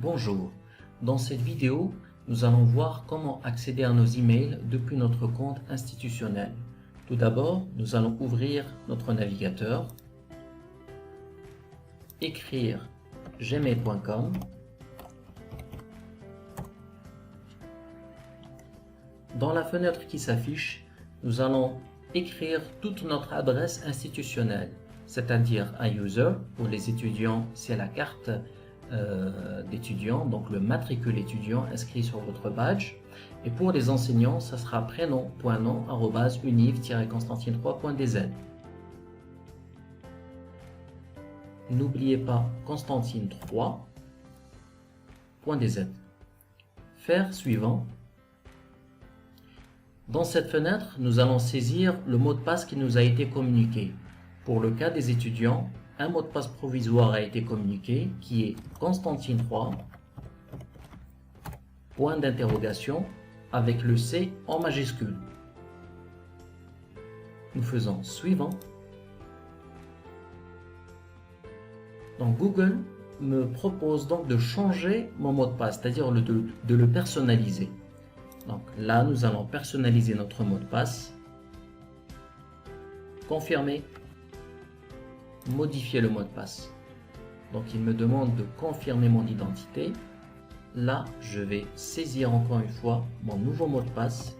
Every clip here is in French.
Bonjour, dans cette vidéo, nous allons voir comment accéder à nos emails depuis notre compte institutionnel. Tout d'abord, nous allons ouvrir notre navigateur, écrire gmail.com. Dans la fenêtre qui s'affiche, nous allons écrire toute notre adresse institutionnelle, c'est-à-dire un user. Pour les étudiants, c'est la carte d'étudiant, donc le matricule étudiant inscrit sur votre badge. Et pour les enseignants, ça sera prénom.nom @univ-constantine3.dz. N'oubliez pas constantine3.dz. Faire suivant. Dans cette fenêtre, nous allons saisir le mot de passe qui nous a été communiqué. Pour le cas des étudiants, un mot de passe provisoire a été communiqué qui est Constantine3, point d'interrogation, avec le C en majuscule. Nous faisons suivant. Donc Google me propose donc de changer mon mot de passe, c'est-à-dire de le personnaliser. Donc là, nous allons personnaliser notre mot de passe. Confirmer. Modifier le mot de passe. Donc il me demande de confirmer mon identité. Là, je vais saisir encore une fois mon nouveau mot de passe.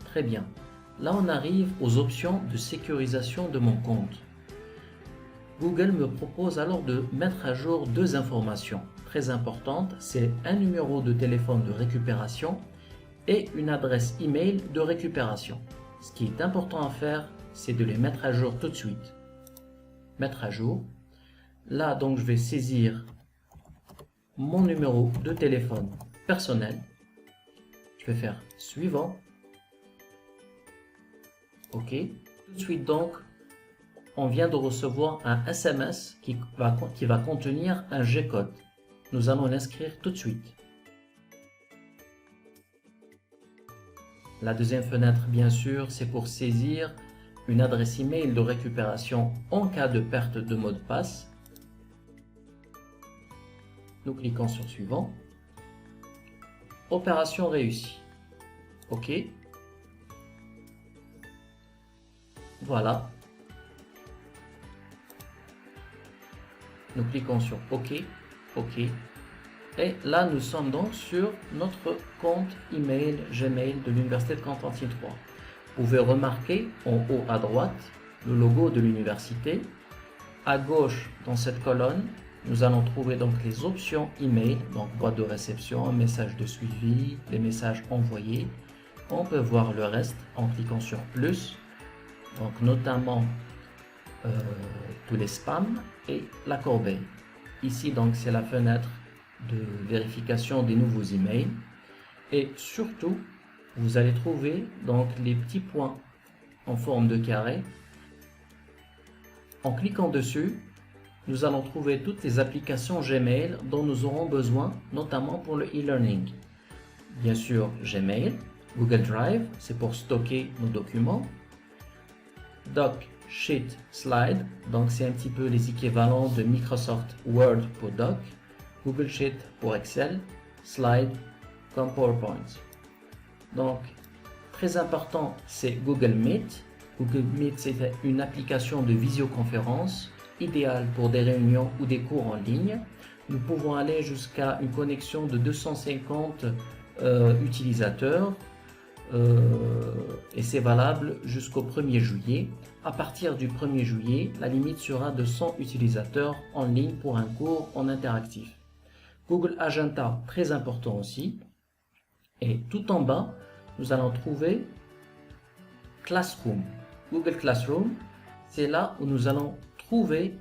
Très bien. Là, on arrive aux options de sécurisation de mon compte. Google me propose alors de mettre à jour deux informations très importantes. C'est un numéro de téléphone de récupération et une adresse email de récupération. Ce qui est important à faire, c'est de les mettre à jour tout de suite. Mettre à jour. Là, donc, je vais saisir mon numéro de téléphone personnel. Je vais faire suivant. OK. Tout de suite, donc, on vient de recevoir un SMS qui va contenir un G-code. Nous allons l'inscrire tout de suite. La deuxième fenêtre, bien sûr, c'est pour saisir une adresse email de récupération en cas de perte de mot de passe. Nous cliquons sur suivant. Opération réussie. OK. Voilà. Nous cliquons sur OK. OK. Et là, nous sommes donc sur notre compte email Gmail de l'Université de Constantine 3. Vous pouvez remarquer en haut à droite le logo de l'université. À gauche, dans cette colonne, nous allons trouver donc les options email, donc boîte de réception, message de suivi, les messages envoyés. On peut voir le reste en cliquant sur plus, donc notamment tous les spams et la corbeille. Ici, donc, c'est la fenêtre de vérification des nouveaux emails. Et surtout, vous allez trouver donc les petits points en forme de carré. En cliquant dessus, nous allons trouver toutes les applications Gmail dont nous aurons besoin, notamment pour le e-learning. Bien sûr, Gmail, Google Drive, c'est pour stocker nos documents. Doc, Sheet, Slide, donc c'est un petit peu les équivalents de Microsoft Word pour Doc, Google Sheet pour Excel, Slide comme PowerPoint. Donc, très important, c'est Google Meet. Google Meet, c'est une application de visioconférence idéale pour des réunions ou des cours en ligne. Nous pouvons aller jusqu'à une connexion de 250 utilisateurs et c'est valable jusqu'au 1er juillet. À partir du 1er juillet, la limite sera de 100 utilisateurs en ligne pour un cours en interactif. Google Agenda, très important aussi. Et tout en bas, nous allons trouver Classroom. Google Classroom, c'est là où nous allons trouver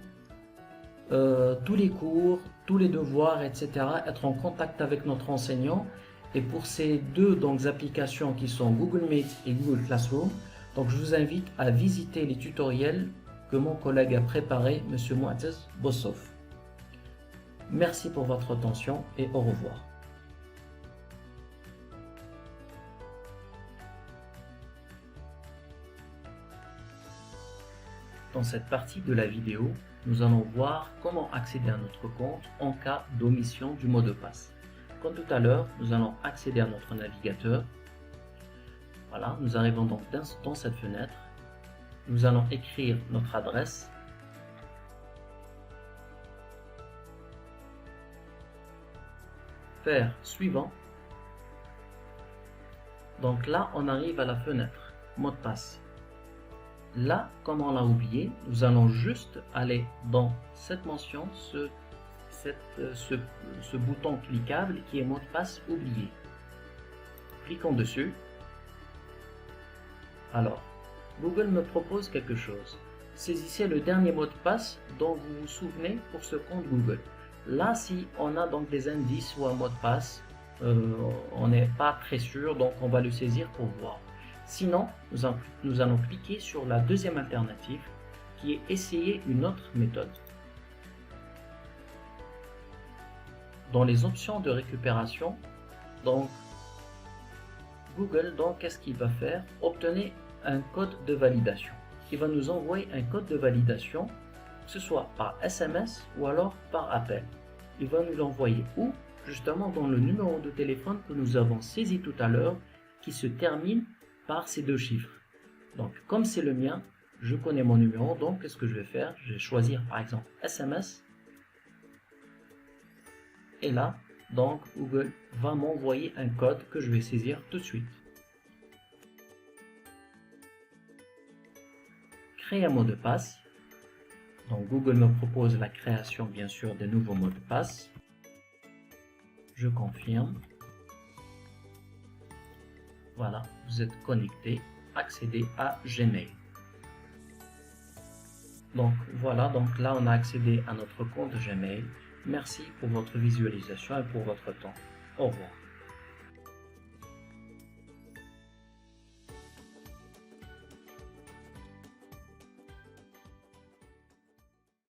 tous les cours, tous les devoirs, etc. Être en contact avec notre enseignant. Et pour ces deux donc, applications qui sont Google Meet et Google Classroom, donc je vous invite à visiter les tutoriels que mon collègue a préparé, M. Mouattez Bossof. Merci pour votre attention et au revoir. Dans cette partie de la vidéo, nous allons voir comment accéder à notre compte en cas d'omission du mot de passe. Comme tout à l'heure, nous allons accéder à notre navigateur. Voilà, nous arrivons donc dans cette fenêtre. Nous allons écrire notre adresse. Faire suivant. Donc là, on arrive à la fenêtre mot de passe. Là, comme on l'a oublié, nous allons juste aller dans cette mention, ce bouton cliquable qui est mot de passe oublié. Cliquons dessus. Alors, Google me propose quelque chose. Saisissez le dernier mot de passe dont vous vous souvenez pour ce compte Google. Là, si on a donc des indices ou un mot de passe, on n'est pas très sûr, donc on va le saisir pour voir. Sinon, nous allons cliquer sur la deuxième alternative qui est essayer une autre méthode. Dans les options de récupération, donc Google, donc qu'est-ce qu'il va faire? Obtenez un code de validation. Il va nous envoyer un code de validation, que ce soit par SMS ou alors par appel. Il va nous l'envoyer où? Justement dans le numéro de téléphone que nous avons saisi tout à l'heure, qui se termine par ces deux chiffres. Donc comme c'est le mien, je connais mon numéro, donc qu'est-ce que je vais faire? Je vais choisir par exemple SMS. Et là, donc Google va m'envoyer un code que je vais saisir tout de suite. Créer un mot de passe. Donc Google me propose la création bien sûr de nouveaux mots de passe. Je confirme. Voilà, vous êtes connecté, accédez à Gmail. Donc voilà, donc là on a accédé à notre compte Gmail. Merci pour votre visualisation et pour votre temps. Au revoir.